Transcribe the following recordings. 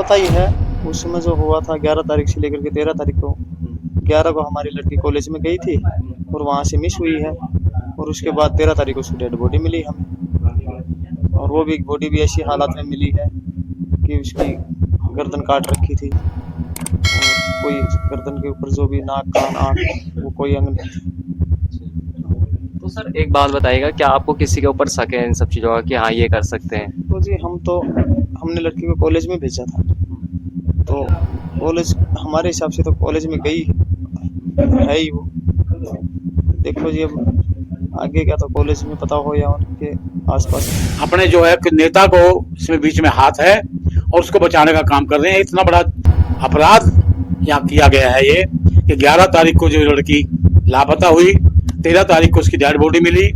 पता ही है। उसमें जो हुआ था 11 तारीख से लेकर के 13 तारीख को, 11 को हमारी लड़की कॉलेज में गई थी और वहाँ से मिस हुई है। और उसके बाद 13 तारीख को उसकी डेड बॉडी मिली हमें, और वो भी बॉडी भी ऐसी हालत में मिली है कि उसकी गर्दन काट रखी थी, और कोई गर्दन के ऊपर जो भी नाक कान आँख वो कोई अंग नहीं थी। तो सर एक बात बताइएगा, क्या आपको किसी के ऊपर शक है इन सब चीज़ों का कि हाँ ये कर सकते हैं? तो जी हमने लड़की को कॉलेज में भेजा था, तो कॉलेज हमारे हिसाब से तो कॉलेज में गई है ही वो। देखो जी, अब आगे क्या तो कॉलेज में पता हो या उनके आसपास। अपने जो है कि नेता को इसमें बीच में हाथ है और उसको बचाने का काम कर रहे हैं। इतना बड़ा अपराध यहाँ किया गया है ये कि 11 तारीख को जो लड़की लापता हुई, 13 तारीख को उसकी डेड बॉडी मिली,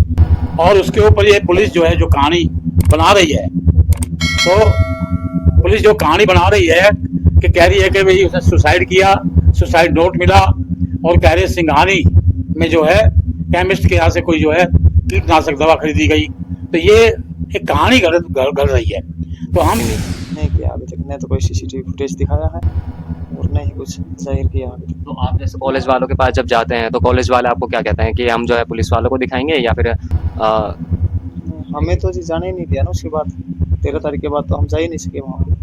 और उसके ऊपर ये पुलिस जो है जो कहानी बना रही है, तो पुलिस जो कहानी बना रही है कि कह रही है कि भाई उसने सुसाइड किया, सुसाइड नोट मिला, और कह रहे सिंघानी में जो है केमिस्ट के यहाँ से कोई जो है कीटनाशक दवा खरीदी गई। तो ये एक कहानी गढ़ रही है। तो हम नहीं किया अभी तक, न तो कोई सीसीटीवी फुटेज दिखाया है और न ही कुछ जाहिर किया अभी तक। तो आप जैसे कॉलेज वालों के पास जब जाते हैं तो कॉलेज वाले आपको क्या कहते हैं कि हम जो है पुलिस वालों को दिखाएंगे या फिर हमें तो जी जाने ही नहीं दिया ना उसके बाद। 13 तारीख के बाद तो हम जा ही नहीं सके वहाँ पे।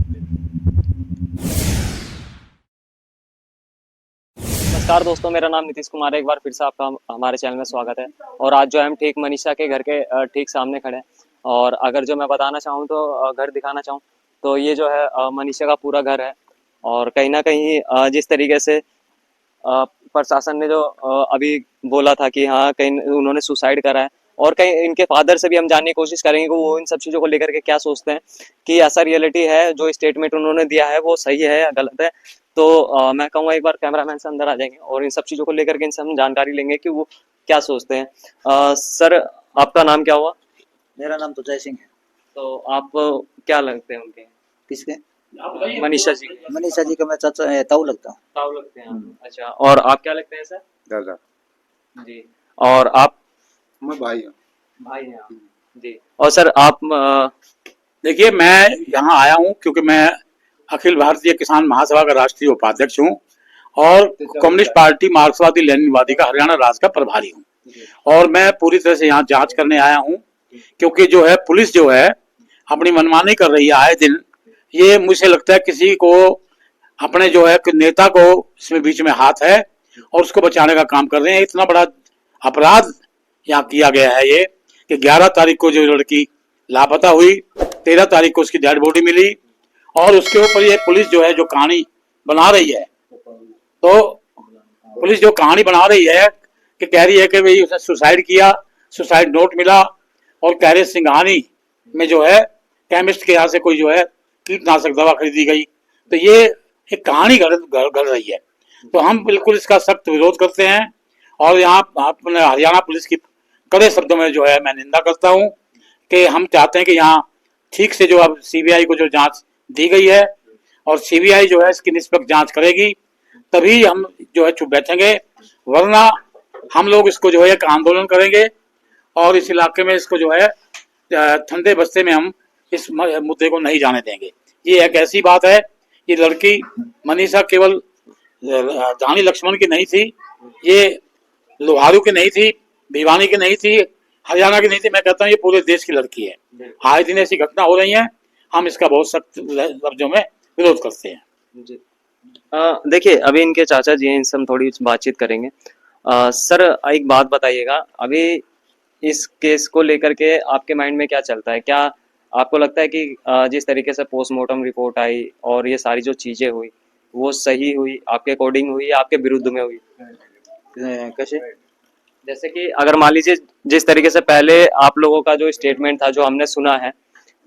नमस्कार दोस्तों, मेरा नाम नीतीश कुमार है। एक बार फिर से आपका हमारे चैनल में स्वागत है। और आज जो है हम ठीक मनीषा के घर के ठीक सामने खड़े हैं। और अगर जो मैं बताना चाहूँ तो घर दिखाना चाहूँ तो ये जो है मनीषा का पूरा घर है। और कहीं ना कहीं जिस तरीके से प्रशासन ने जो अभी बोला था कि हाँ कहीं उन्होंने सुसाइड करा है, और कहीं इनके फादर से भी हम जानने की कोशिश करेंगे कि वो इन सब चीज़ों को लेकर के क्या सोचते हैं, कि ऐसा रियलिटी है जो स्टेटमेंट उन्होंने दिया है वो सही है या गलत है। तो मैं कहूँगा एक बार कैमरामैन से अंदर आ जाएंगे और इन सब चीज़ों को लेकर के इनसे हम जानकारी लेंगे कि वो क्या सोचते हैं। सर, आपका नाम क्या हुआ? मेरा नाम तो जय सिंह है। तो आप क्या लगते हैं उनके? किसके? मनीषा जी? मनीषा जी का मैं चाचा ताऊ लगता हूँ। ताऊ लगते हैं आप? अच्छा, और आप क्या लगते हैं सर? दादा। जी। और आप? मैं भाई हूँ। भाई हैं आप? जी। और सर आप देखिए, मैं यहाँ आया हूँ क्योंकि मैं अखिल भारतीय किसान महासभा का राष्ट्रीय उपाध्यक्ष हूँ और कम्युनिस्ट पार्टी मार्क्सवादी लेनिनवादी का हरियाणा राज्य का प्रभारी हूँ। और मैं पूरी तरह से यहाँ जांच करने आया हूँ क्योंकि जो है पुलिस जो है अपनी मनमानी कर रही है आए दिन। ये मुझे लगता है किसी को अपने जो है नेता को इसमें बीच में हाथ है और उसको बचाने का काम कर रहे हैं। इतना बड़ा अपराध यहाँ किया गया है ये कि 11 तारीख को जो लड़की लापता हुई, 13 तारीख को उसकी डेड बॉडी मिली, और उसके ऊपर ये पुलिस जो है जो कहानी बना रही है, तो पुलिस जो कहानी बना रही है कि कह रही है कि भाई उसने सुसाइड किया, सुसाइड नोट मिला, और कह रहे सिंघानी में जो है केमिस्ट के यहाँ से कोई जो है कीटनाशक दवा खरीदी गई। तो ये एक कहानी गढ़ रही है। तो हम बिल्कुल इसका सख्त विरोध करते हैं और यहाँ अपने हरियाणा पुलिस की कड़े शब्दों में जो है मैं निंदा करता हूँ कि हम चाहते हैं कि यहाँ ठीक से जो अब सीबीआई को जो जांच दी गई है और सीबीआई जो है इसकी निष्पक्ष जांच करेगी, तभी हम जो है चुप बैठेंगे, वरना हम लोग इसको जो है एक आंदोलन करेंगे और इस इलाके में इसको जो है ठंडे बस्ते में हम इस मुद्दे को नहीं जाने देंगे। ये एक ऐसी बात है, ये लड़की मनीषा केवल रानी लक्ष्मण की नहीं थी, ये लोहारू की नहीं थी, भिवानी की नहीं थी, हरियाणा की नहीं थी। मैं कहता हूँ ये पूरे देश की लड़की है। आए दिन ऐसी घटना हो रही है, हम इसका बहुत सख्त लफ्जों में विरोध करते हैं। देखिए, अभी इनके चाचा जी हैं, इनसे हम थोड़ी बातचीत करेंगे। सर, एक बात बताइएगा, अभी इस केस को लेकर के आपके माइंड में क्या चलता है? क्या आपको लगता है कि जिस तरीके से पोस्टमार्टम रिपोर्ट आई और ये सारी जो चीजें हुई वो सही हुई, आपके अकॉर्डिंग हुई या आपके विरुद्ध में हुई? कैसे? जैसे कि अगर मान लीजिए जिस तरीके से पहले आप लोगों का जो स्टेटमेंट था जो हमने सुना है,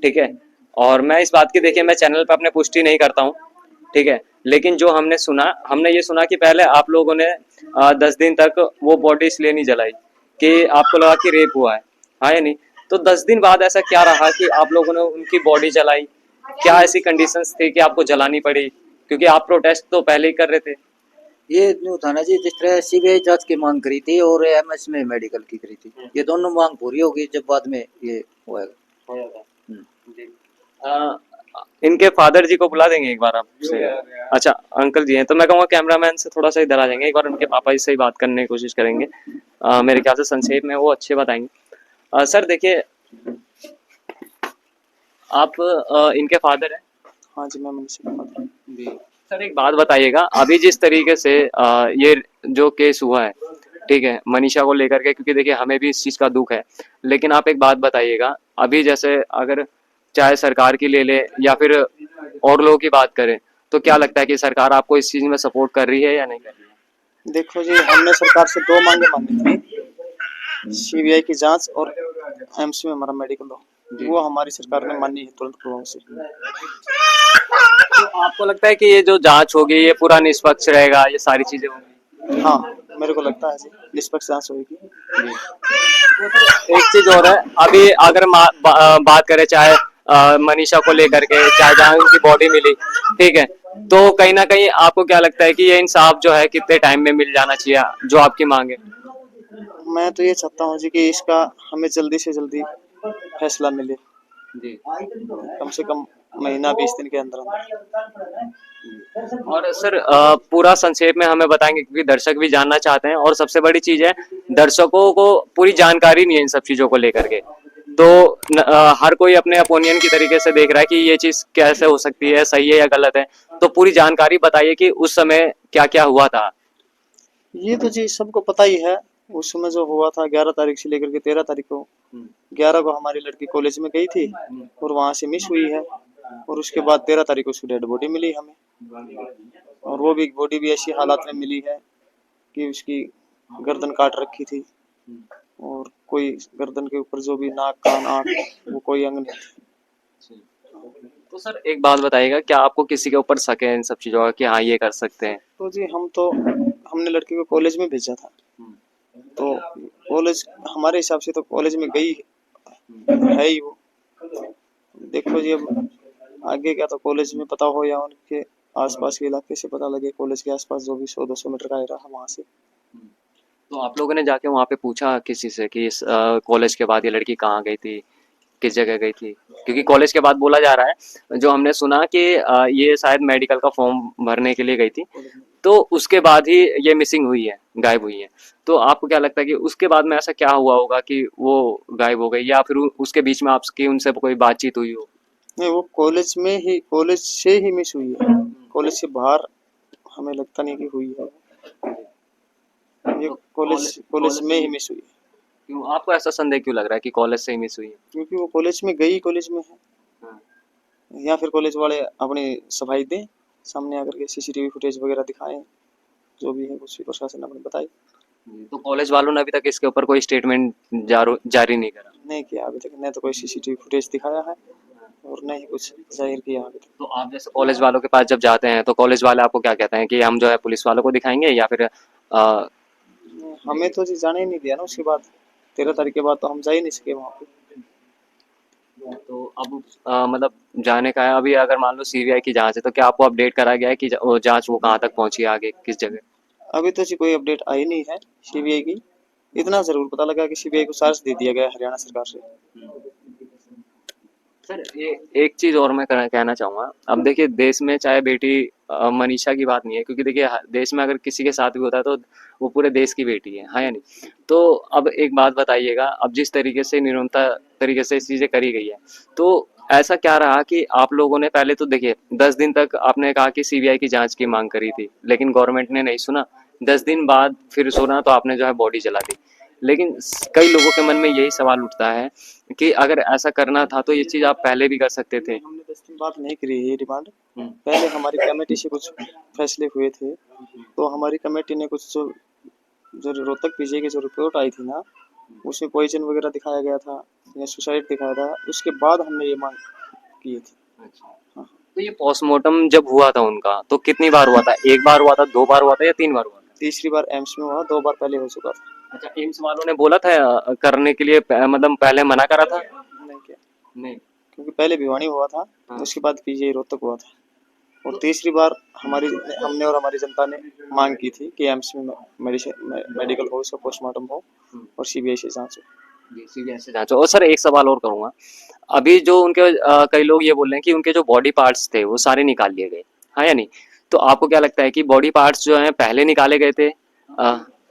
ठीक है, और मैं इस बात की, देखिए मैं चैनल पर अपने पुष्टि नहीं करता हूँ, ठीक है, लेकिन जो हमने सुना, हमने ये सुना कि पहले आप लोगों ने 10 दिन तक वो बॉडी इसलिए नहीं जलाई कि आपको लगा कि रेप हुआ है, हाँ या नहीं? तो 10 दिन बाद ऐसा क्या रहा कि आप लोगों ने उनकी बॉडी जलाई? क्या ऐसी कंडीशंस थी कि आपको जलानी पड़ी? क्योंकि आप प्रोटेस्ट तो पहले ही कर रहे थे। ये न्यू था ना जी, जिस तरह सीबीआई जांच की मांग करी थी और एमएस में मेडिकल की करी थी, ये दोनों मांग पूरी होगी जब बाद में ये होएगा। जी। इनके फादर जी को बुला देंगे एक बार आपसे। अच्छा अंकल जी हैं, तो मैं कहूँगा कैमरामैन से थोड़ा सा इधर आ जाएंगे, एक बार उनके पापा जी से ही बात करने की कोशिश करेंगे। मेरे ख्याल से संक्षेप में वो अच्छे बताएंगे। सर देखिए, आप इनके फादर हैं। हाँ जी, मैं मनीषा का फादर हूँ। सर एक बात बताइएगा, अभी जिस तरीके से ये जो केस हुआ है, ठीक है, मनीषा को लेकर के, क्योंकि देखिए हमें भी इस चीज़ का दुख है, लेकिन आप एक बात बताइएगा, अभी जैसे अगर चाहे सरकार की ले ले या फिर और लोगों की बात करें, तो क्या लगता है कि सरकार आपको इस चीज़ में सपोर्ट कर रही है या नहीं कर रही है? देखो जी, हमने सरकार से 2 मांगे मानी थी, सीबीआई की जांच और एम्स में हमारा मेडिकल हो। वो हमारी सरकार ने मानी है तुरंत प्रभाव से। तो आपको लगता है कि ये जो जांच होगी ये पूरा निष्पक्ष रहेगा, ये सारी चीजें होंगी? हाँ, मेरे को लगता है जी, निष्पक्ष जांच होगी। एक चीज और है, अभी अगर बात करें चाहे मनीषा को लेकर के, चाहे जहाँ उनकी बॉडी मिली, ठीक है, तो कहीं ना कहीं आपको क्या लगता है कि ये इंसाफ जो है कितने टाइम में मिल जाना चाहिए, जो आपकी मांग है? मैं तो ये चाहता हूँ जी कि इसका हमें जल्दी से जल्दी फैसला मिले, जी। कम से कम महीना 20 दिन के अंदर अंदर। और सर पूरा संक्षेप में हमें बताएंगे, क्योंकि दर्शक भी जानना चाहते हैं, और सबसे बड़ी चीज है दर्शकों को पूरी जानकारी नहीं है इन सब चीजों को लेकर के, तो हर कोई अपने ओपिनियन की तरीके से देख रहा है कि ये चीज कैसे हो सकती है, सही है या गलत है, तो पूरी जानकारी बताइए कि उस समय क्या क्या हुआ था। ये तो जी सबको पता ही है, उस समय जो हुआ था 11 तारीख से लेकर के 13 तारीख को। 11 को हमारी लड़की कॉलेज में गई थी और वहां से मिस हुई है, और उसके बाद 13 तारीख को उसकी डेड बॉडी मिली हमें, और वो भी बॉडी भी ऐसी हालात में मिली है कि उसकी गर्दन काट रखी थी, और कोई गर्दन के ऊपर जो भी नाक कान आँख, वो कोई अंग नहीं थी। तो सर एक बात बताइएगा, क्या आपको किसी के ऊपर शक है इन सब चीजों का कि हाँ ये कर सकते हैं? तो जी हमने लड़की को कॉलेज में भेजा था, तो कॉलेज हमारे हिसाब से तो कॉलेज में गई है ही वो। देखो जी, अब आगे क्या तो कॉलेज में पता हो या उनके आसपास के इलाके से पता लगे, कॉलेज के आसपास जो भी 100-200 मीटर का एरिया है वहां से। तो आप लोगों ने जाके वहाँ पे पूछा किसी से कि इस कॉलेज के बाद ये लड़की कहाँ गई थी, किस जगह गई थी? क्योंकि कॉलेज के बाद बोला जा रहा है, जो हमने सुना कि ये शायद मेडिकल का फॉर्म भरने के लिए गई थी, तो उसके बाद ही ये मिसिंग हुई है, गायब हुई है। तो आपको क्या लगता है कि उसके बाद में ऐसा क्या हुआ होगा कि वो गायब हो गई, या फिर उसके बीच में आपकी उनसे कोई बातचीत हुई हो? नहीं, वो कॉलेज में ही, कॉलेज से ही मिस हुई है, कॉलेज से बाहर हमें लगता नहीं कि हुई है। ये कॉलेज कॉलेज में ही मिस हुई है, क्यों आपको ऐसा संदेह क्यों लग रहा है कि कॉलेज से ही मिस हुई है? क्योंकि वो कॉलेज में गई, कॉलेज में है, हाँ। या फिर कॉलेज वाले अपनी सफाई दें, सामने आकर के सीसीटीवी फुटेज वगैरह दिखाएं, जो भी है कुछ भी प्रशासन अपने बताए। तो कॉलेज वालों ने अभी तक इसके ऊपर कोई स्टेटमेंट जारी नहीं करा? नहीं किया अभी तक, न तो कोई सीसीटीवी फुटेज दिखाया है और न ही कुछ जाहिर किया अभी तक। तो आप जैसे कॉलेज वालों के पास जब जाते हैं तो कॉलेज वाले आपको क्या कहते हैं कि हम जो है पुलिस वालों को दिखाएंगे, या फिर हमें तो जी जाने ही नहीं दिया ना उसके बाद, 13 तारीख के बाद तो हम जा ही नहीं सके वहाँ पे। तो अब मतलब जाने का है, अभी अगर मान लो सीबीआई की जांच है तो क्या आपको अपडेट करा गया है कि वो जांच वो कहाँ तक पहुंची है, आगे किस जगह? अभी तो जी कोई अपडेट आई नहीं है सीबीआई की। इतना जरूर पता लगा कि सीबीआई को चार्ज दे दिया गया हरियाणा सरकार से। सर ये एक चीज और मैं कहना चाहूंगा, अब देखिए देश में चाहे बेटी मनीषा की बात नहीं है, क्योंकि देखिए देश में अगर किसी के साथ भी होता है तो वो पूरे देश की बेटी है, हाँ या नहीं? तो अब एक बात बताइएगा, अब जिस तरीके से निरंतर तरीके से चीजें करी गई है, तो ऐसा क्या रहा कि आप लोगों ने पहले तो देखिए 10 दिन तक आपने कहा कि सीबीआई की जांच की मांग करी थी, लेकिन गवर्नमेंट ने नहीं सुना। 10 दिन बाद फिर सुना तो आपने जो है बॉडी जला दी। लेकिन कई लोगों के मन में यही सवाल उठता है कि अगर ऐसा करना था तो ये चीज आप पहले भी कर सकते थे। हमने 10 दिन बाद नहीं करी है ये डिमांड। पहले हमारी कमेटी से कुछ फैसले हुए थे, तो हमारी कमेटी ने कुछ जो जो रोहतक पीजीआई की जो रिपोर्ट आई थी ना, उसमें पॉइजन वगैरह दिखाया गया था या सुसाइड दिखाया था, उसके बाद हमने ये मांग की थी। हाँ। तो ये पोस्टमार्टम जब हुआ था उनका तो कितनी बार हुआ था, एक बार हुआ था, 2 बार हुआ था, या 3 बार हुआ था? तीसरी बार एम्स में हुआ, 2 बार पहले हो चुका था। अच्छा, एम्स वालों ने बोला था करने के लिए, मतलब पहले मना करा था? नहीं किया, नहीं। क्योंकि पहले भिवानी हुआ था, हाँ। उसके बाद पीजीआई रोहतक हुआ था, और तीसरी बार हमने और हमारी जनता ने मांग की थी कि एम्स में मेडिकल हो, उसका पोस्टमार्टम हो और सीबीआई से जांच हो। जी, सीबीआई से जांच हो। और सर एक सवाल और करूंगा, अभी जो उनके कई लोग ये बोल रहे हैं कि उनके जो बॉडी पार्ट्स थे वो सारे निकाल लिए गए, हाँ या नहीं? तो आपको क्या लगता है कि बॉडी पार्ट्स जो हैं पहले निकाले गए थे,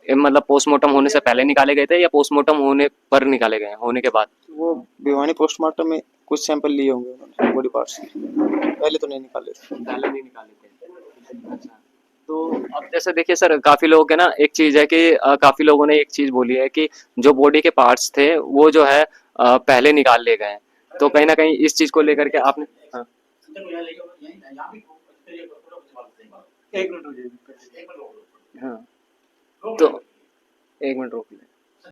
मतलब पोस्टमार्टम होने से पहले निकाले गए थे या पोस्टमार्टम होने पर निकाले गए, होने के बाद? वो भिवानी पोस्टमार्टम में कुछ सैंपल लिए होंगे उन्होंने बॉडी पार्ट्स के, पहले तो नहीं निकाले थे। पहले नहीं निकाले थे। अच्छा। तो अब जैसे देखिए सर, काफी लोग है ना, एक चीज है कि काफी लोगों ने एक चीज बोली है कि जो बॉडी के पार्ट्स थे वो जो है पहले निकाल लिए गए हैं। तो कहीं ना कहीं इस चीज को लेकर के आपने, हाँ, हाँ, तो एक मिनट रोक लें।